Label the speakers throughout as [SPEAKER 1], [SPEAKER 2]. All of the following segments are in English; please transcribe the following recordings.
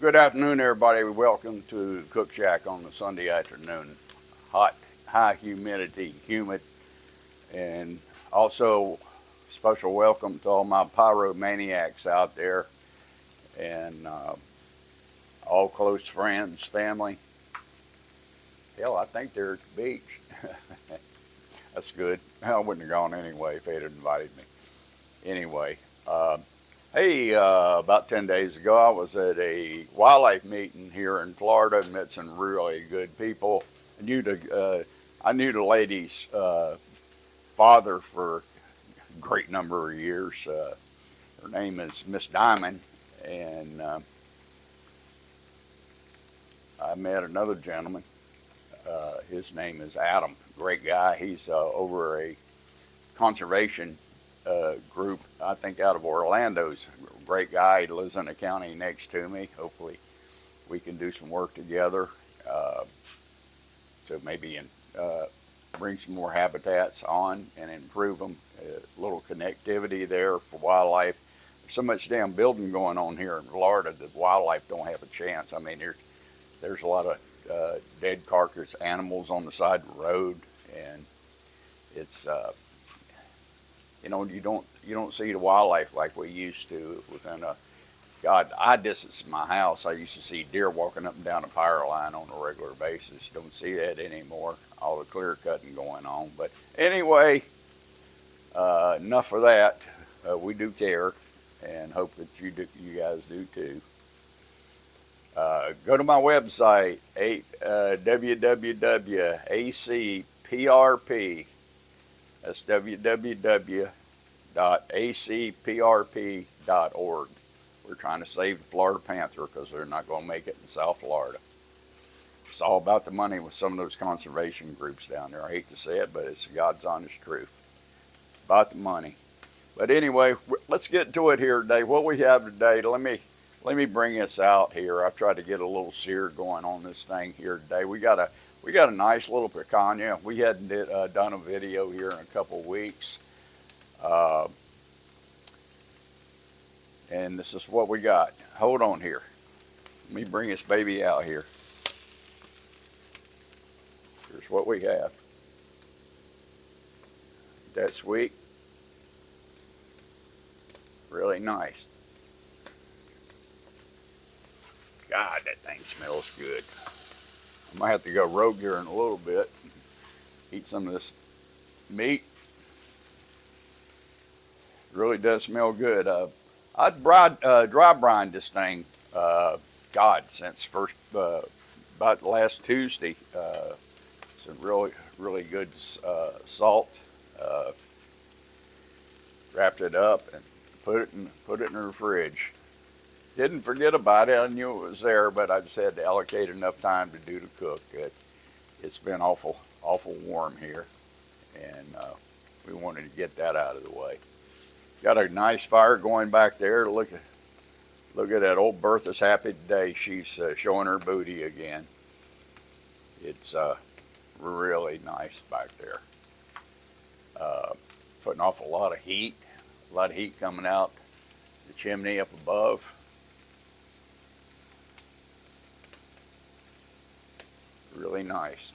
[SPEAKER 1] Good afternoon, everybody. Welcome to Cook Shack on the Sunday afternoon. Hot, high humidity, humid, and also special welcome to all my Pyromaniacs out there and all close friends, family. Hell, I think they're at the beach. That's good. I wouldn't have gone anyway if they'd invited me. Anyway, hey, about 10 days ago, I was at a wildlife meeting here in Florida and met some really good people. I knew the lady's father for a great number of years. Her name is Miss Diamond, and I met another gentleman. His name is Adam. Great guy. He's over a conservation group, I think, out of Orlando's. Great guy. He lives in the county next to me. Hopefully we can do some work together to maybe bring some more habitats on and improve them. A little connectivity there for wildlife. There's so much damn building going on here in Florida that wildlife don't have a chance. I mean, there's a lot of dead carcass animals on the side of the road, and it's you don't see the wildlife like we used to within I distance from my house. I used to see deer walking up and down the power line on a regular basis. Don't see that anymore. All the clear cutting going on. But anyway, enough of that. We do care, and hope that you guys do too. Go to my website, www.acprp. That's www.acprp.org. We're trying to save the Florida panther because they're not going to make it in South Florida. It's all about the money with some of those conservation groups down there. I hate to say it, but it's God's honest truth. About the money. But anyway, let's get to it here today. What we have today, let me bring this out here. I've tried to get a little sear going on this thing here today. We got a nice little picanha. We hadn't done a video here in a couple weeks. And this is what we got. Hold on here. Let me bring this baby out here. Here's what we have. Ain't that sweet? Really nice. God, that thing smells good. I might have to go rogue here in a little bit. Eat some of this meat. It really does smell good. I'd dry brine this thing, since about last Tuesday. Some really good salt. Wrapped it up and put it in the fridge. Didn't forget about it. I knew it was there, but I just had to allocate enough time to do the cook. It's been awful warm here, and we wanted to get that out of the way. Got a nice fire going back there. Look at that. Old Bertha's happy today. She's showing her booty again. It's really nice back there. Putting off a lot of heat coming out the chimney up above. Really nice.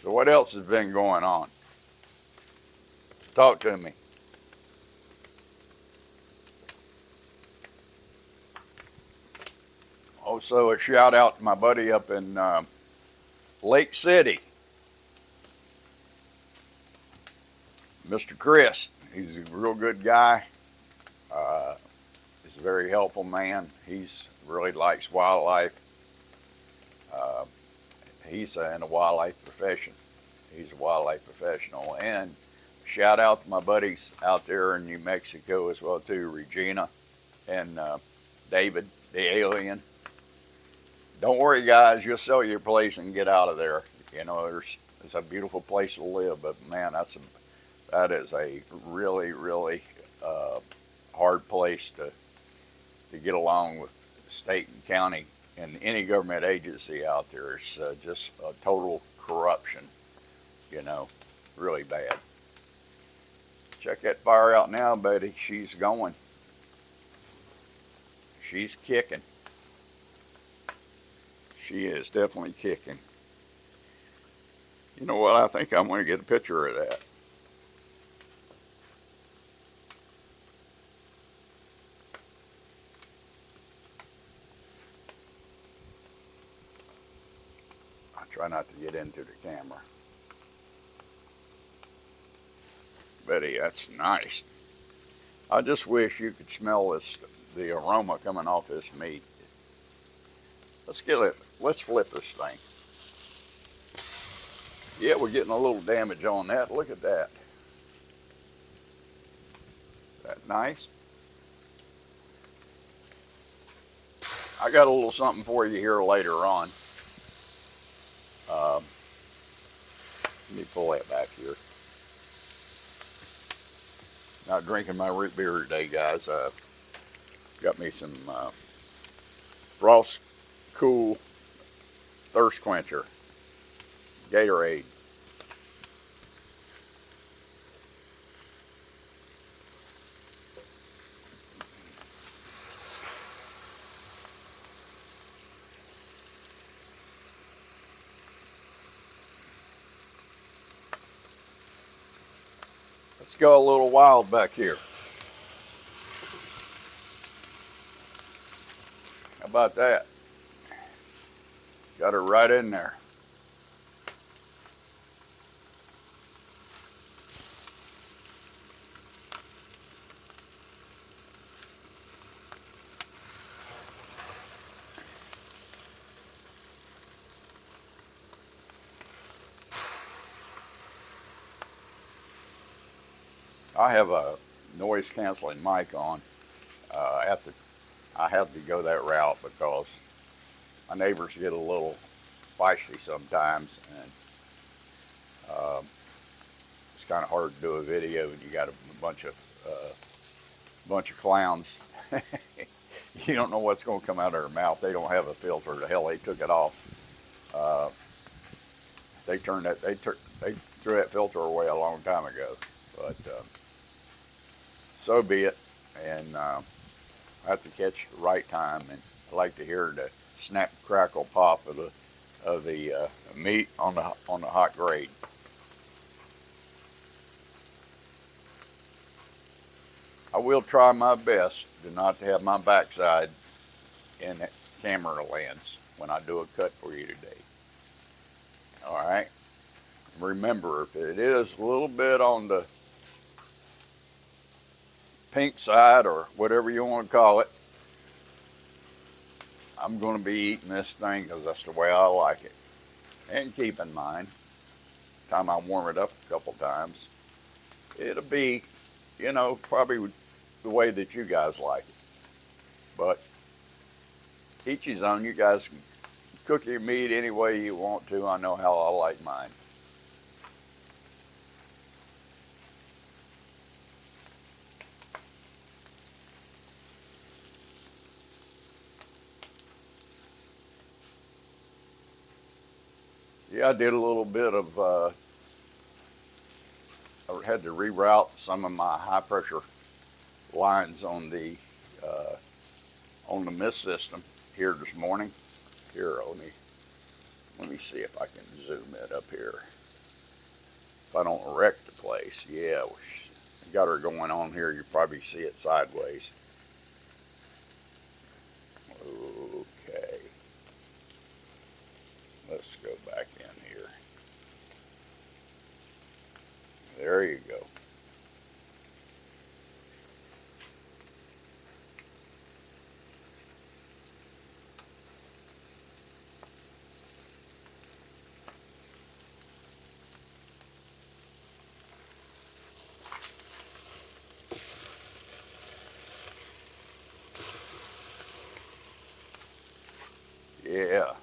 [SPEAKER 1] So what else has been going on? Talk to me. Also, a shout out to my buddy up in Lake City, Mr. Chris. He's a real good guy. He's a very helpful man. He's really likes wildlife. He's in the wildlife profession. He's a wildlife professional. And shout out to my buddies out there in New Mexico as well too, Regina and David, the alien. Don't worry, guys. You'll sell your place and get out of there. You know, it's a beautiful place to live, but man, that is a really hard place to get along with state and county and any government agency out there. It's just a total corruption, you know, really bad. Check that fire out now, buddy. She's going. she's kicking. She is definitely kicking. You know what? I think I'm going to get a picture of that. I try not to get into the camera. Betty, that's nice. I just wish you could smell this, the aroma coming off this meat. Let's flip this thing. Yeah, we're getting a little damage on that. Look at that. That nice? I got a little something for you here later on. Let me pull that back here. Not drinking my root beer today, guys. Got me some Frost Cool Thirst Quencher Gatorade. Let's go a little wild back here. How about that? Got her right in there. I have a noise canceling mic on. I have to go that route because my neighbors get a little feisty sometimes, and it's kind of hard to do a video when you got a bunch of clowns. You don't know what's going to come out of their mouth. They don't have a filter. The hell, they took it off. They threw that filter away a long time ago. But so be it. And I have to catch the right time, and I like to hear the snap, crackle, pop of the meat on the hot grate. I will try my best to not have my backside in the camera lens when I do a cut for you today. All right. Remember, if it is a little bit on the pink side or whatever you want to call it, I'm going to be eating this thing because that's the way I like it. And keep in mind, time I warm it up a couple times, it'll be, probably the way that you guys like it. But each his own. You guys can cook your meat any way you want to. I know how I like mine. Yeah, I did a little bit of, I had to reroute some of my high pressure lines on the mist system here this morning. Here, let me see if I can zoom it up here. If I don't wreck the place. Yeah, I got her going on here. You probably see it sideways. Okay. Let's go back in here. There you go. Yeah,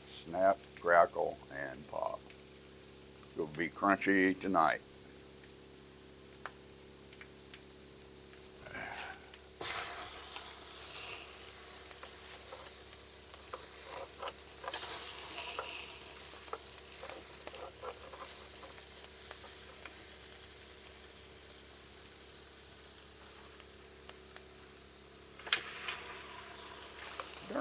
[SPEAKER 1] snap, crackle, and pop. It'll be crunchy tonight.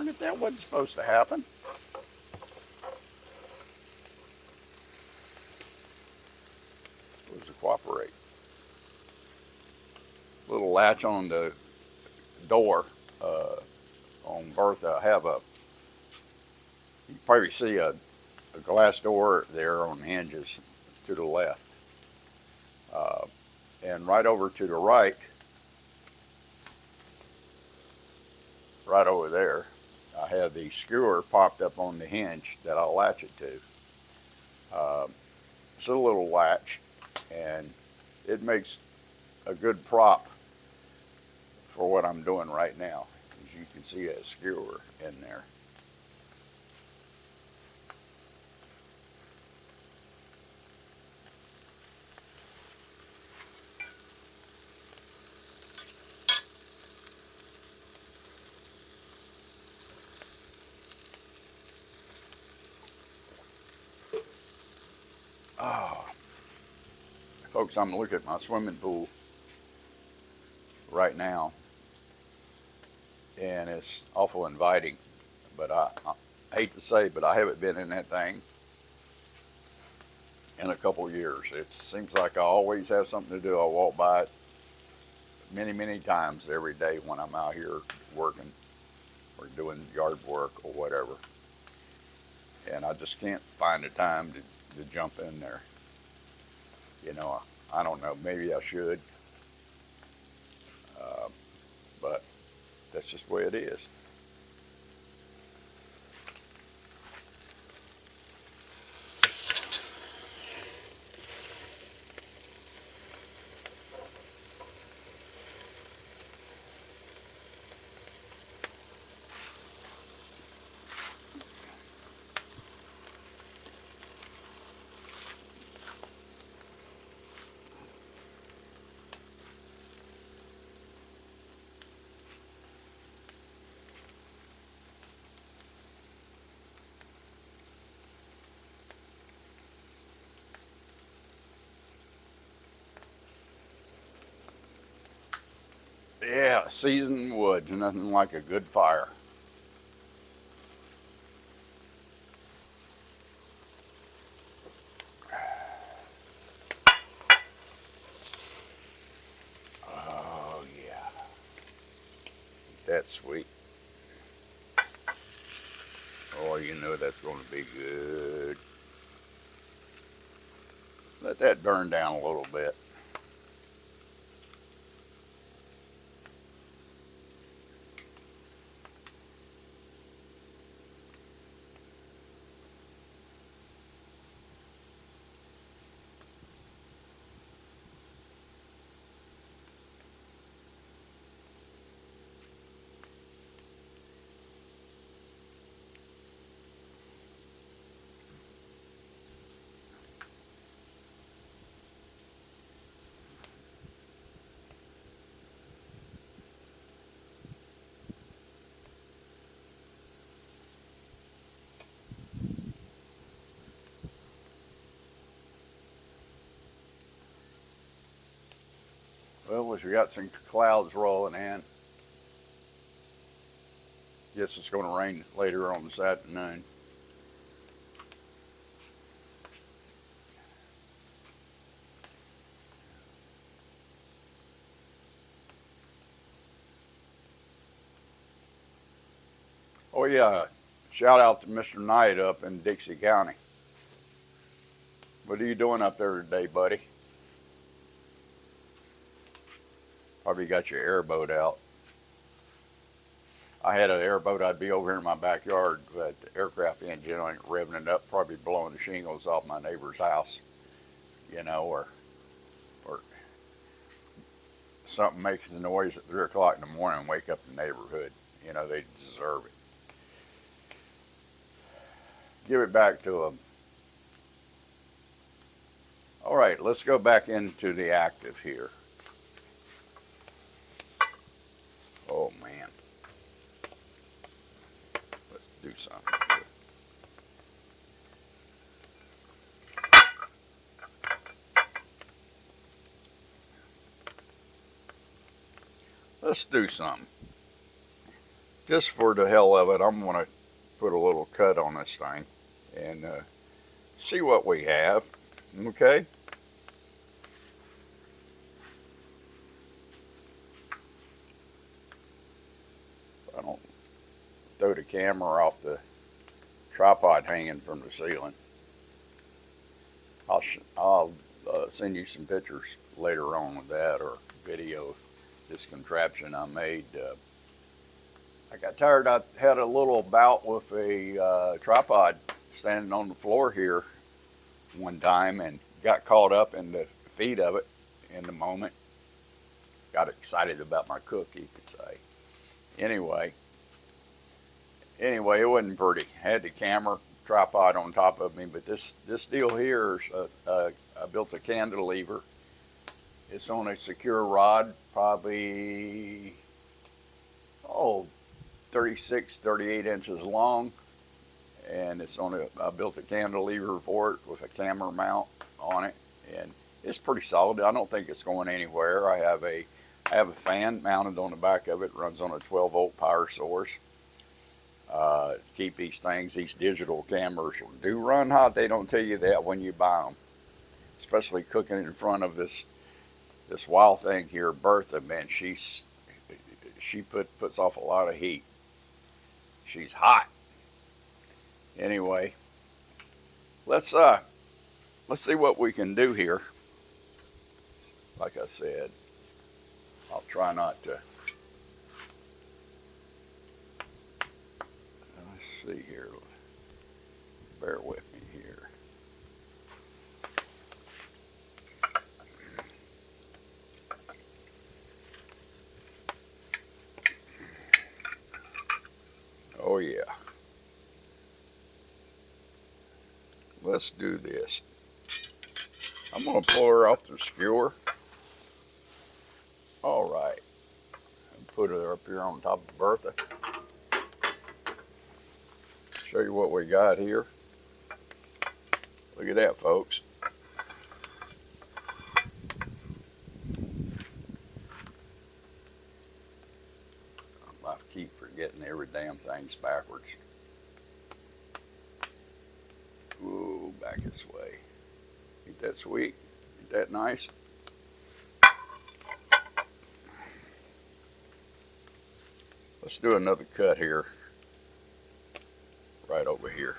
[SPEAKER 1] Darn it, that wasn't supposed to happen. Supposed to cooperate. Little latch on the door on Bertha. I have you probably see a glass door there on hinges to the left. And right over to the right over there, I have the skewer popped up on the hinge that I'll latch it to. It's a little latch, and it makes a good prop for what I'm doing right now. As you can see, a skewer in there. Oh, folks, I'm looking at my swimming pool right now, and it's awful inviting, but I hate to say, but I haven't been in that thing in a couple of years. It seems like I always have something to do. I walk by it many times every day when I'm out here working or doing yard work or whatever, and I just can't find the time to jump in there. You know, I don't know, maybe I should, but that's just the way it is. Yeah, seasoned wood, nothing like a good fire. Oh yeah, that's sweet. Oh, you know that's going to be good. Let that burn down a little bit. Well, we got some clouds rolling in. Guess it's going to rain later on this afternoon. Oh yeah, shout out to Mr. Knight up in Dixie County. What are you doing up there today, buddy? Probably got your airboat out. I had an airboat. I'd be over here in my backyard, but the aircraft engine ain't revving it up, probably blowing the shingles off my neighbor's house, you know, or something makes the noise at 3 o'clock in the morning and wake up the neighborhood. You know, they deserve it. Give it back to them. All right, let's go back into the active here. Oh man, let's do something. Let's do something. just for the hell of it, I'm going to put a little cut on this thing and see what we have. Okay. I don't throw the camera off the tripod hanging from the ceiling. I'll send you some pictures later on with that, or video of this contraption I made. I got tired. I had a little bout with a tripod standing on the floor here one time and got caught up in the feet of it in the moment. Got excited about my cook, you could say. Anyway, it wasn't pretty. I had the camera tripod on top of me, but this deal here is I built a cantilever. It's on a secure rod, probably 36, 38 inches long, and I built a cantilever for it with a camera mount on it, and it's pretty solid. I don't think it's going anywhere. I have a fan mounted on the back of it. Runs on a 12-volt power source. Keep these digital cameras do run hot. They don't tell you that when you buy them, especially cooking in front of this wild thing here, Bertha. Man, she puts off a lot of heat. She's hot. Anyway, let's see what we can do here. Like I said, I'll try not to. Let's see here. Bear with me here. Oh yeah. Let's do this. I'm going to pull her off the skewer. All right. And put her up here on top of Bertha. Show you what we got here. Look at that, folks. I keep forgetting every damn thing's backwards. Ooh, back this way. Ain't that sweet? Ain't that nice? Let's do another cut here. Right over here.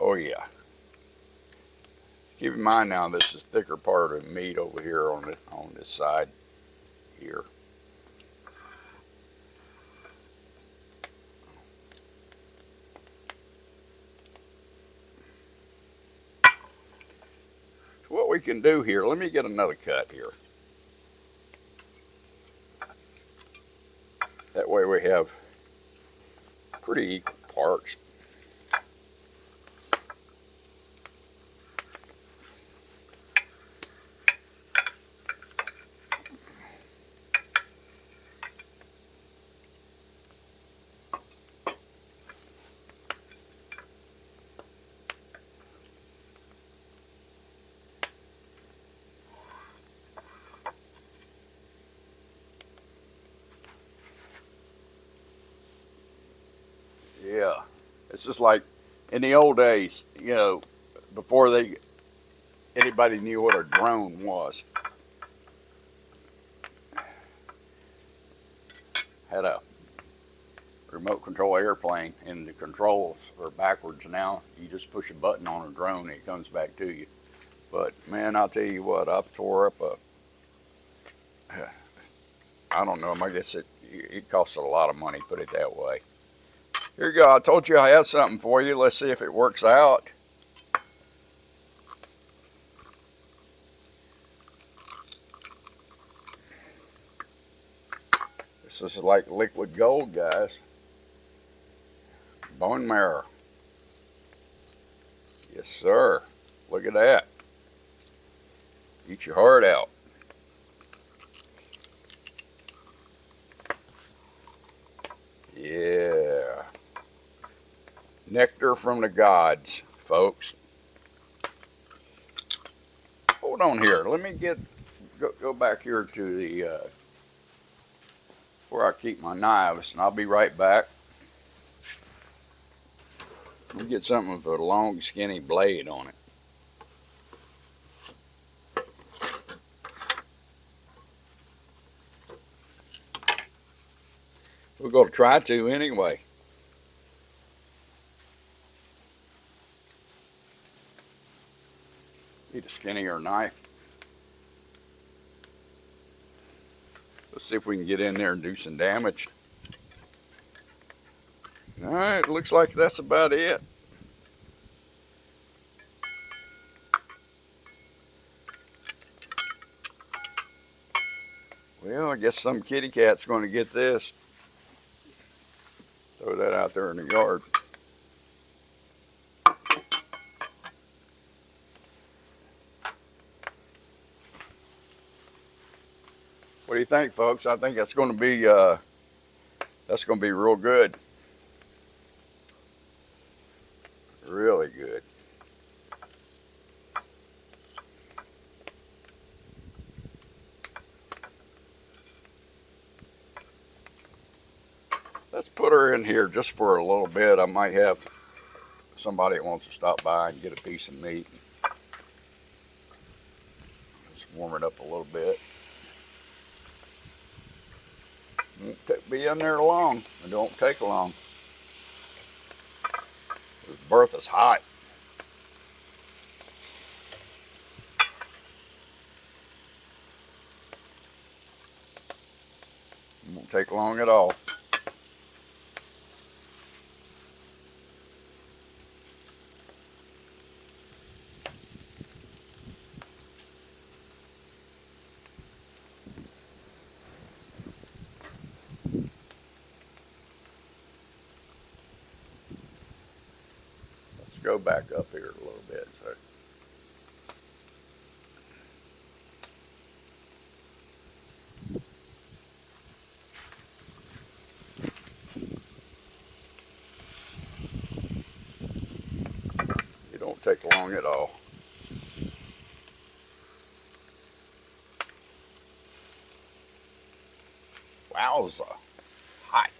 [SPEAKER 1] Oh yeah. Keep in mind now, this is thicker part of the meat over here on this side here. So what we can do here, let me get another cut here. That way we have pretty equal parts. Yeah, it's just like in the old days, you know, before anybody knew what a drone was. Had a remote control airplane, and the controls are backwards now. You just push a button on a drone and it comes back to you. But man, I'll tell you what, I've tore up I don't know, I guess it costs a lot of money, put it that way. Here you go. I told you I had something for you. Let's see if it works out. This is like liquid gold, guys. Bone marrow. Yes, sir. Look at that. Eat your heart out. Yeah. Nectar from the gods, folks. Hold on here. Let me go back here to the where I keep my knives, and I'll be right back. Let me get something with a long, skinny blade on it. We're going to try to anyway. Need a skinnier knife. Let's see if we can get in there and do some damage. Alright, looks like that's about it. Well, I guess some kitty cat's going to get this. Throw that out there in the yard. What do you think, folks? I think that's going to be real good. Really good. Let's put her in here just for a little bit. I might have somebody that wants to stop by and get a piece of meat. Just warm it up a little bit. Won't be in there long. It don't take long. This berth is hot. It won't take long at all. Go back up here a little bit. So. It don't take long at all. Wowza. Hot.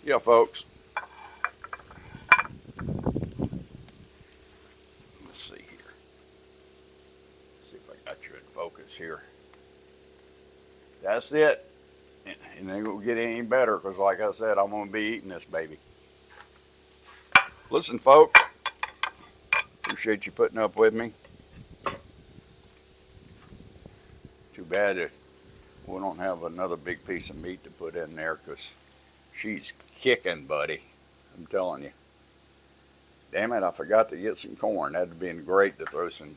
[SPEAKER 1] Yeah, folks. Let's see here. See if I got you in focus here. That's it. And it ain't gonna get any better because, like I said, I'm gonna be eating this baby. Listen, folks. Appreciate you putting up with me. Too bad that we don't have another big piece of meat to put in there because she's kicking, buddy. I'm telling you. Damn it, I forgot to get some corn. That'd have been great to throw some,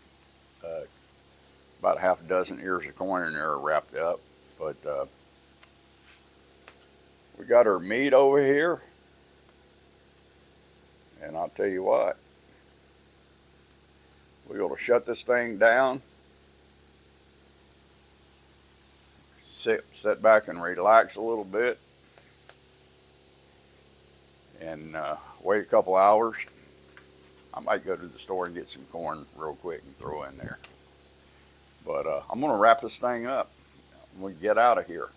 [SPEAKER 1] about a half a dozen ears of corn in there wrapped up. But we got our meat over here. And I'll tell you what. We're going to shut this thing down. Sit back and relax a little bit. And wait a couple hours. I might go to the store and get some corn real quick and throw in there. But I'm going to wrap this thing up. I'm going to get out of here.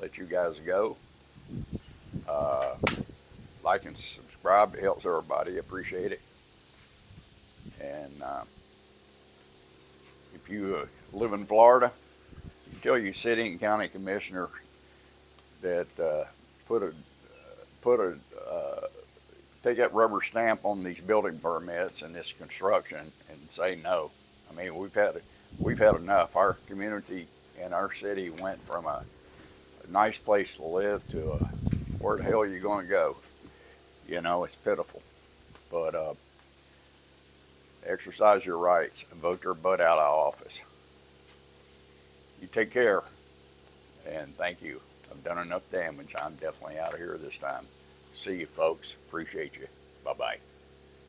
[SPEAKER 1] Let you guys go. Like and subscribe. It helps everybody. Appreciate it. And if you live in Florida, you tell your city and county commissioner that take that rubber stamp on these building permits and this construction and say no. I mean, we've had enough. Our community and our city went from a nice place to live to where the hell are you going to go? You know, it's pitiful. But exercise your rights and vote your butt out of office. You take care, and thank you. I've done enough damage. I'm definitely out of here this time. See you, folks. Appreciate you. Bye-bye.